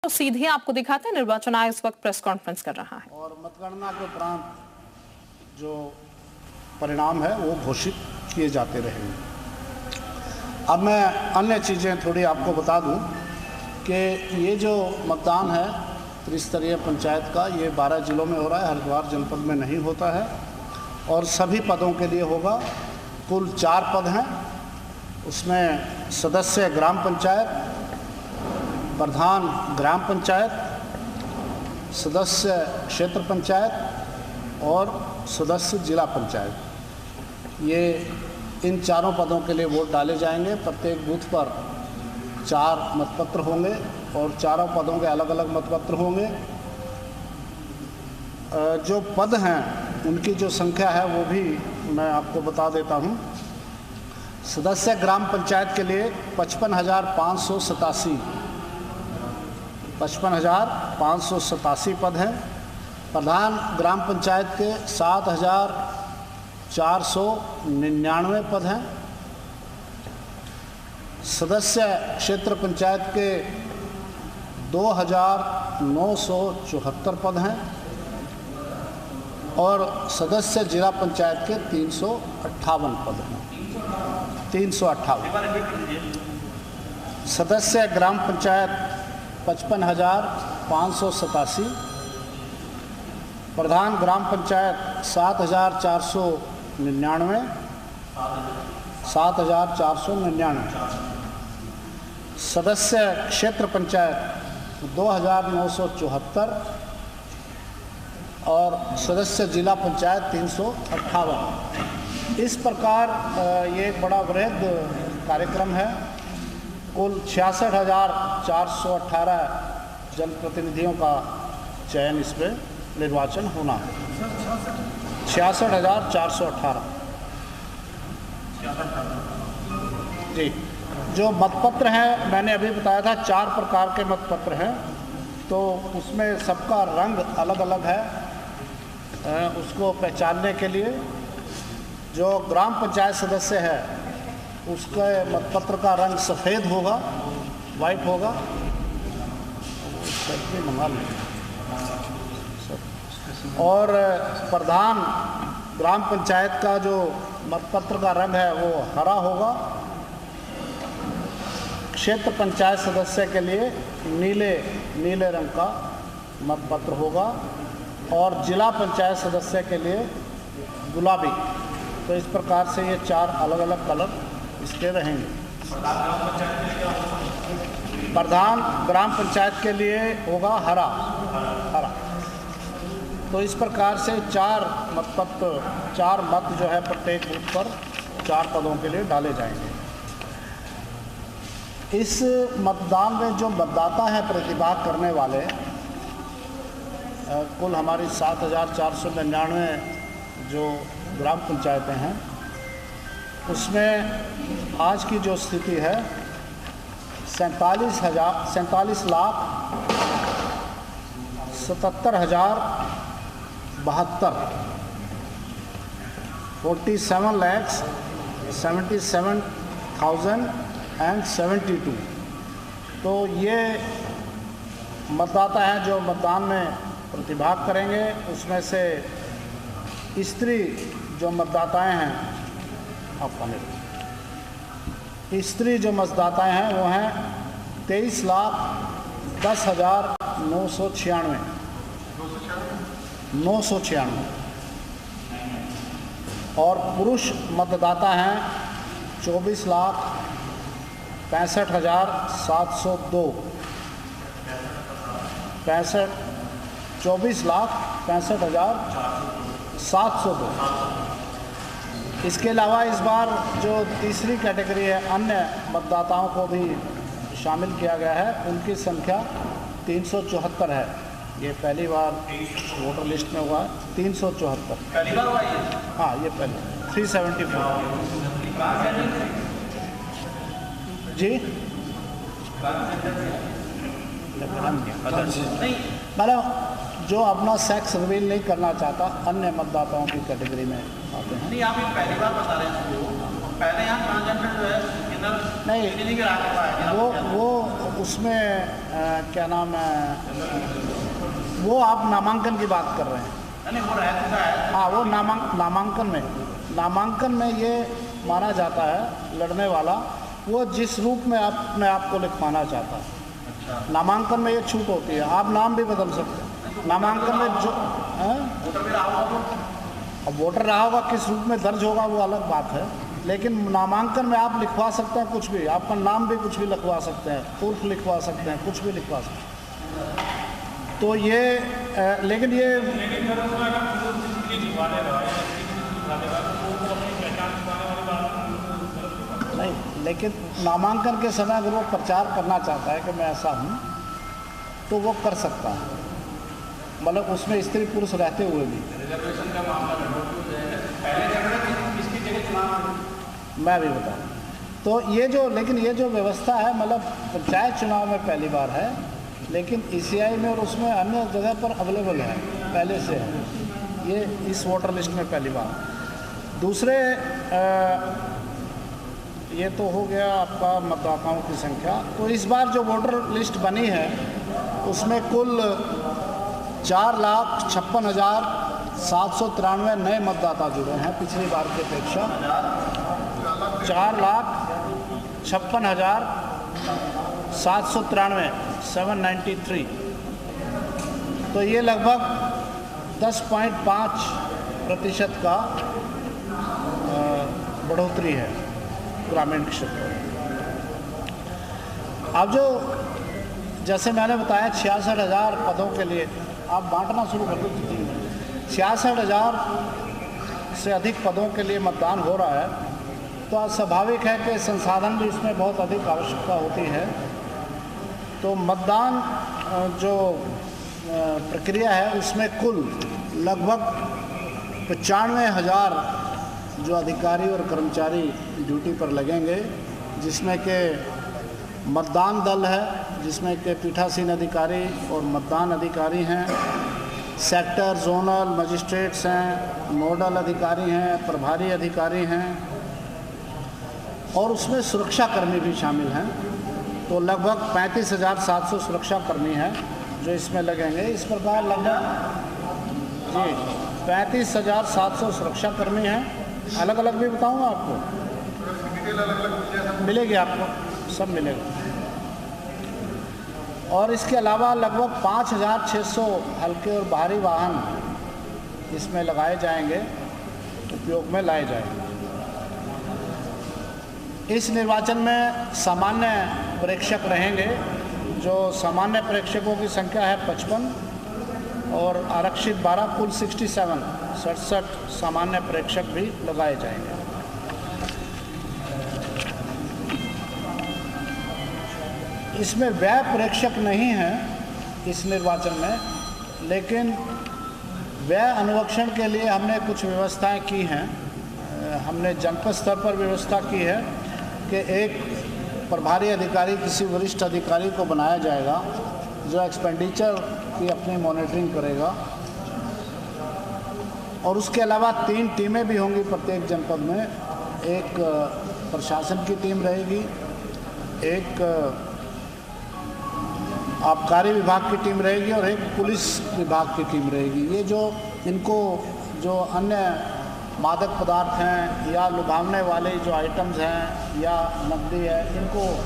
तो सीधे आपको दिखाते हैं निर्वाचन आयोग इस वक्त प्रेस कॉन्फ्रेंस कर रहा है और मतगणना के उपरांत जो परिणाम है वो घोषित किए जाते रहेंगे। अब मैं अन्य चीज़ें थोड़ी आपको बता दूं कि ये जो मतदान है त्रिस्तरीय पंचायत का, ये 12 जिलों में हो रहा है, हरिद्वार जनपद में नहीं होता है और सभी पदों के लिए होगा। कुल 4 पद हैं, उसमें सदस्य ग्राम पंचायत, प्रधान ग्राम पंचायत, सदस्य क्षेत्र पंचायत और सदस्य जिला पंचायत। ये इन चारों पदों के लिए वोट डाले जाएंगे। प्रत्येक बूथ पर 4 मतपत्र होंगे और चारों पदों के अलग अलग मतपत्र होंगे। जो पद हैं उनकी जो संख्या है वो भी मैं आपको बता देता हूँ। सदस्य ग्राम पंचायत के लिए 55,587 पद हैं। प्रधान ग्राम पंचायत के 7,499 पद हैं। सदस्य क्षेत्र पंचायत के 2,974 पद हैं और सदस्य जिला पंचायत के 358 पद हैं। 358। सदस्य ग्राम पंचायत 55,587, प्रधान ग्राम पंचायत 7,499, सदस्य क्षेत्र पंचायत 2,974 और सदस्य जिला पंचायत 358। इस प्रकार ये एक बड़ा वृहद कार्यक्रम है। कुल 66,418 जनप्रतिनिधियों का चयन इसमें निर्वाचन होना है। 66,418 जी। जो मतपत्र हैं मैंने अभी बताया था 4 प्रकार के मतपत्र हैं, तो उसमें सबका रंग अलग अलग है। उसको पहचानने के लिए जो ग्राम पंचायत सदस्य है उसके मतपत्र का रंग सफ़ेद होगा, वाइट होगा। और प्रधान ग्राम पंचायत का जो मतपत्र का रंग है वो हरा होगा। क्षेत्र पंचायत सदस्य के लिए नीले रंग का मतपत्र होगा और जिला पंचायत सदस्य के लिए गुलाबी। तो इस प्रकार से ये 4 अलग अलग कलर इसके रहेंगे। प्रधान ग्राम पंचायत के लिए होगा हरा। तो इस प्रकार से 4 मत जो है प्रत्येक बूथ पर 4 पदों के लिए डाले जाएंगे। इस मतदान में जो मतदाता हैं प्रतिभाग करने वाले, कुल हमारी 7,499 जो ग्राम पंचायतें हैं, उसमें आज की जो स्थिति है 47,77,072 47,77,072। तो ये मतदाता हैं जो मतदान में प्रतिभाग करेंगे। उसमें से स्त्री जो मतदाताएं हैं, स्त्री जो मतदाताएं हैं वो हैं 23,10,996 और पुरुष मतदाता हैं 24,65,702 24,65,702। इसके अलावा इस बार जो तीसरी कैटेगरी है अन्य मतदाताओं को भी शामिल किया गया है। उनकी संख्या 374 है। ये पहली बार वोटर लिस्ट में हुआ है। 374 पहली बार हुआ है। हाँ, ये पहले 374 जी। मतलब जो अपना सेक्स रिवील नहीं करना चाहता अन्य मतदाताओं की कैटेगरी में आते हैं। नहीं, आप ये पहली बार बता रहे हैं। पहले यहाँ ट्रांसजेंडर जो है नहीं, वो उसमें क्या नाम है, वो आप नामांकन की बात कर रहे हैं? नहीं, वो रह चुका है। हाँ, वो नामांकन में ये माना जाता है लड़ने वाला वो जिस रूप में अपने आप को लिखवाना चाहता है। अच्छा, नामांकन में ये छूट होती है, आप नाम भी बदल सकते हैं नामांकन में। जो वोटर भी रहा होगा तो अब वोटर रहा होगा, किस रूप में दर्ज होगा वो अलग बात है, लेकिन नामांकन में आप लिखवा सकते हैं कुछ भी, आपका नाम भी कुछ भी लिखवा सकते हैं, उर्फ लिखवा सकते हैं, कुछ भी लिखवा सकते हैं। तो ये लेकिन ये नहीं, लेकिन नामांकन के समय अगर वो प्रचार करना चाहता है कि मैं ऐसा हूँ तो वो कर सकता है, मतलब उसमें स्त्री पुरुष रहते हुए भी। रिजर्वेशन का मामला पहले चल रहा है, किसकी जगह चुनाव? मैं भी बताऊँ तो लेकिन ये जो व्यवस्था है, मतलब पंचायत चुनाव में पहली बार है, लेकिन ईसीआई में और उसमें अन्य जगह पर अवेलेबल है, पहले से है, ये इस वोटर लिस्ट में पहली बार। दूसरे ये तो हो गया आपका मतदाताओं की संख्या। तो इस बार जो वोटर लिस्ट बनी है उसमें कुल 4,56,793 नए मतदाता जुड़े हैं पिछली बार की अपेक्षा। 4,56,793 793। तो ये लगभग 10.5% का बढ़ोतरी है ग्रामीण क्षेत्र में। अब जो जैसे मैंने बताया 66,000 पदों के लिए आप बांटना शुरू कर दो। 66,000 से अधिक पदों के लिए मतदान हो रहा है, तो स्वाभाविक है कि संसाधन भी इसमें बहुत अधिक आवश्यकता होती है। तो मतदान जो प्रक्रिया है उसमें कुल लगभग 95,000 जो अधिकारी और कर्मचारी ड्यूटी पर लगेंगे, जिसमें के मतदान दल है, जिसमें के पीठासीन अधिकारी और मतदान अधिकारी हैं, सेक्टर जोनल मजिस्ट्रेट्स हैं, नोडल अधिकारी हैं, प्रभारी अधिकारी हैं, और उसमें सुरक्षाकर्मी भी शामिल हैं। तो लगभग 35,700 सुरक्षाकर्मी हैं जो इसमें लगेंगे। इस प्रकार लगभग 35,700 सुरक्षाकर्मी हैं। अलग अलग भी बताऊंगा आपको, मिलेगी आपको, सब मिलेगा। और इसके अलावा लगभग 5,600 हल्के और भारी वाहन इसमें लगाए जाएंगे, उपयोग में लाए जाएंगे। इस निर्वाचन में सामान्य प्रेक्षक रहेंगे, जो सामान्य प्रेक्षकों की संख्या है 55 और आरक्षित 12, कुल 67 सामान्य प्रेक्षक भी लगाए जाएंगे। इसमें व्यय प्रेक्षक नहीं है इस निर्वाचन में, लेकिन व्यय अनुरक्षण के लिए हमने कुछ व्यवस्थाएं की हैं। हमने जनपद स्तर पर व्यवस्था की है कि एक प्रभारी अधिकारी, किसी वरिष्ठ अधिकारी को बनाया जाएगा जो एक्सपेंडिचर की अपनी मॉनिटरिंग करेगा। और उसके अलावा 3 टीमें भी होंगी प्रत्येक जनपद में। एक प्रशासन की टीम रहेगी, एक आबकारी विभाग की टीम रहेगी और एक पुलिस विभाग की टीम रहेगी। ये जो इनको जो अन्य मादक पदार्थ हैं या लुभावने वाले जो आइटम्स हैं या नकदी है, इनको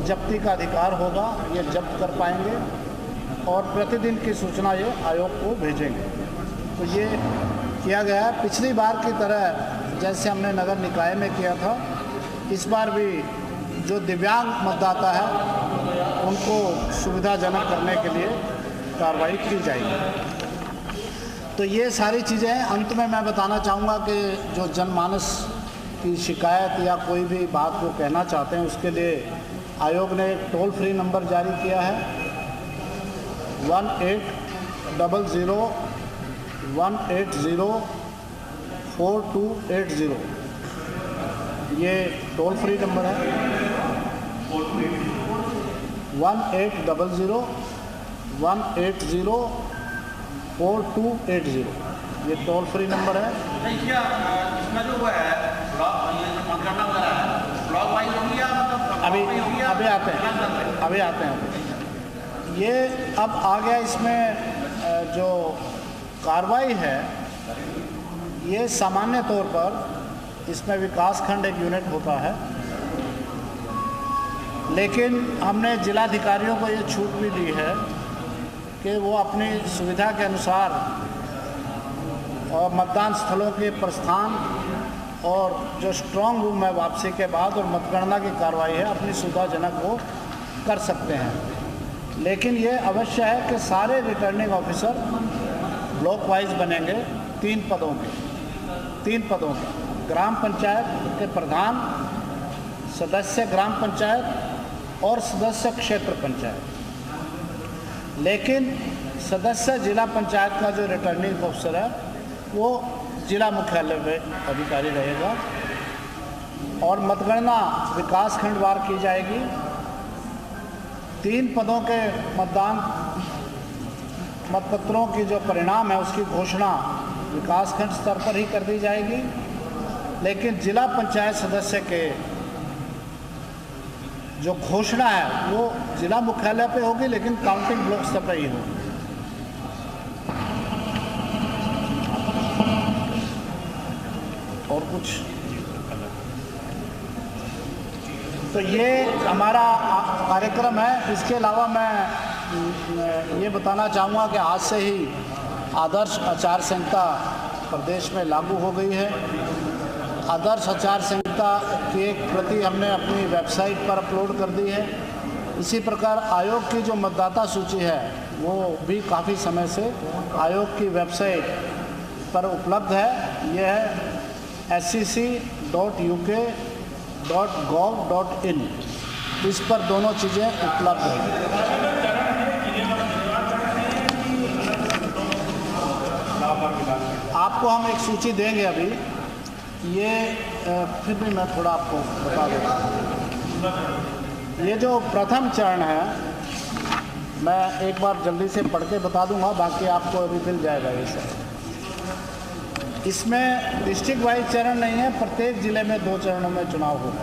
जब्ती का अधिकार होगा, ये जब्त कर पाएंगे और प्रतिदिन की सूचना ये आयोग को भेजेंगे। तो ये किया गया है। पिछली बार की तरह जैसे हमने नगर निकाय में किया था, इस बार भी जो दिव्यांग मतदाता है उनको सुविधाजनक करने के लिए कार्रवाई की जाएगी। तो ये सारी चीज़ें हैं। अंत में मैं बताना चाहूँगा कि जो जनमानस की शिकायत या कोई भी बात वो कहना चाहते हैं, उसके लिए आयोग ने एक टोल फ्री नंबर जारी किया है 1800-180-4280। ये टोल फ्री नंबर है 1800-180-4280। ये टोल फ्री नंबर है। इसमें जो है ब्लॉक, ये जो मतगणना वगैरह है ब्लॉक वाइज होगी या मतलब अभी आते हैं। ये अब आ गया इसमें जो कार्रवाई है, ये सामान्य तौर पर इसमें विकासखंड एक यूनिट होता है, लेकिन हमने जिलाधिकारियों को ये छूट भी दी है कि वो अपनी सुविधा के अनुसार और मतदान स्थलों के प्रस्थान और जो स्ट्रांग रूम है वापसी के बाद और मतगणना की कार्रवाई है अपनी सुविधाजनक वो कर सकते हैं। लेकिन ये अवश्य है कि सारे रिटर्निंग ऑफिसर ब्लॉक वाइज बनेंगे 3 पदों के ग्राम पंचायत के प्रधान, सदस्य ग्राम पंचायत और सदस्य क्षेत्र पंचायत। लेकिन सदस्य जिला पंचायत का जो रिटर्निंग ऑफिसर है वो जिला मुख्यालय में अधिकारी रहेगा और मतगणना विकास खंडवार की जाएगी। 3 पदों के मतपत्रों की जो परिणाम है उसकी घोषणा विकासखंड स्तर पर ही कर दी जाएगी, लेकिन जिला पंचायत सदस्य के जो घोषणा है वो जिला मुख्यालय पे होगी, लेकिन काउंटिंग ब्लॉक स्तर पर ही होगी। और कुछ तो ये हमारा कार्यक्रम है। इसके अलावा मैं ये बताना चाहूँगा कि आज से ही आदर्श आचार संहिता प्रदेश में लागू हो गई है। आदर्श आचार संहिता की एक प्रति हमने अपनी वेबसाइट पर अपलोड कर दी है। इसी प्रकार आयोग की जो मतदाता सूची है वो भी काफ़ी समय से आयोग की वेबसाइट पर उपलब्ध है। यह है scc.uk.gov.in। इस पर दोनों चीज़ें उपलब्ध हैं। आपको हम एक सूची देंगे अभी, ये फिर भी मैं थोड़ा आपको बता देता हूँ। ये जो प्रथम चरण है मैं एक बार जल्दी से पढ़ के बता दूंगा, बाकी आपको अभी मिल जाएगा ये सब। इसमें डिस्ट्रिक्ट वाइज चरण नहीं है, प्रत्येक ज़िले में 2 चरणों में चुनाव होगा।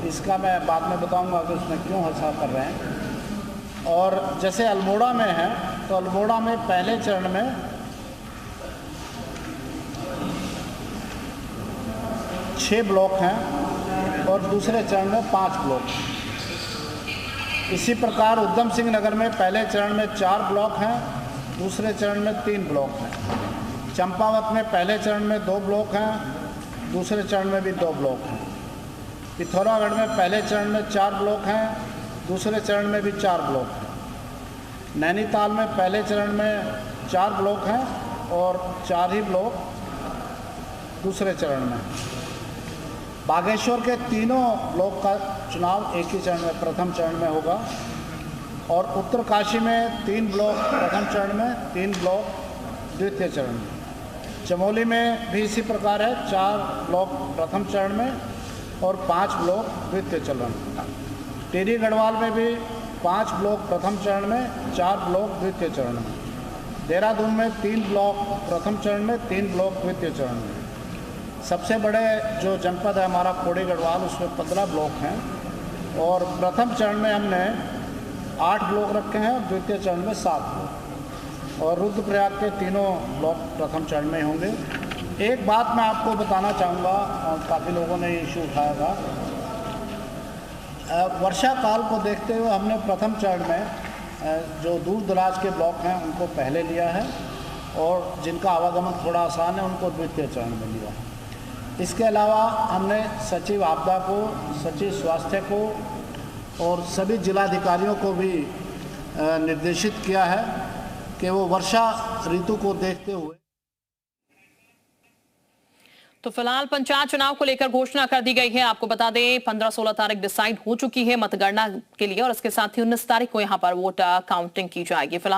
इसका मैं बाद में बताऊंगा कि उसमें क्यों ऐसा कर रहे हैं। और जैसे अल्मोड़ा में है तो अल्मोड़ा में पहले चरण में 6 ब्लॉक हैं और दूसरे चरण में 5 ब्लॉक। इसी प्रकार उधम सिंह नगर में पहले चरण में 4 ब्लॉक हैं, दूसरे चरण में 3 ब्लॉक हैं। चंपावत में पहले चरण में 2 ब्लॉक हैं, दूसरे चरण में भी 2 ब्लॉक हैं। पिथौरागढ़ में पहले चरण में 4 ब्लॉक हैं, दूसरे चरण में भी 4 ब्लॉक हैं। नैनीताल में पहले चरण में 4 ब्लॉक हैं और 4 ही ब्लॉक दूसरे चरण में। बागेश्वर के तीनों ब्लॉक का चुनाव एक ही चरण में, प्रथम चरण में होगा। और उत्तरकाशी में 3 ब्लॉक प्रथम चरण में, 3 ब्लॉक द्वितीय चरण में। चमोली में भी इसी प्रकार है, 4 ब्लॉक प्रथम चरण में और 5 ब्लॉक द्वितीय चरण में। टिहरी गढ़वाल में भी 5 ब्लॉक प्रथम चरण में, 4 ब्लॉक द्वितीय चरण में। देहरादून में 3 ब्लॉक प्रथम चरण में, 3 ब्लॉक द्वितीय चरण में। सबसे बड़े जो जनपद है हमारा पौड़ी गढ़वाल, उसमें 15 ब्लॉक हैं और प्रथम चरण में हमने 8 ब्लॉक रखे हैं, द्वितीय चरण में 7 ब्लॉक। और रुद्रप्रयाग के तीनों ब्लॉक प्रथम चरण में होंगे। एक बात मैं आपको बताना चाहूँगा, काफ़ी लोगों ने इशू उठाया था। वर्षा काल को देखते हुए हमने प्रथम चरण में जो दूर दराज के ब्लॉक हैं उनको पहले लिया है और जिनका आवागमन थोड़ा आसान है उनको द्वितीय चरण में लिया है। इसके अलावा हमने सचिव आपदा को, सचिव स्वास्थ्य को और सभी जिलाधिकारियों को भी निर्देशित किया है कि वो वर्षा ऋतु को देखते हुए। तो फिलहाल पंचायत चुनाव को लेकर घोषणा कर दी गई है। आपको बता दें 15-16 तारीख डिसाइड हो चुकी है मतगणना के लिए और इसके साथ ही 19 तारीख को यहां पर वोट काउंटिंग की जाएगी। फिलहाल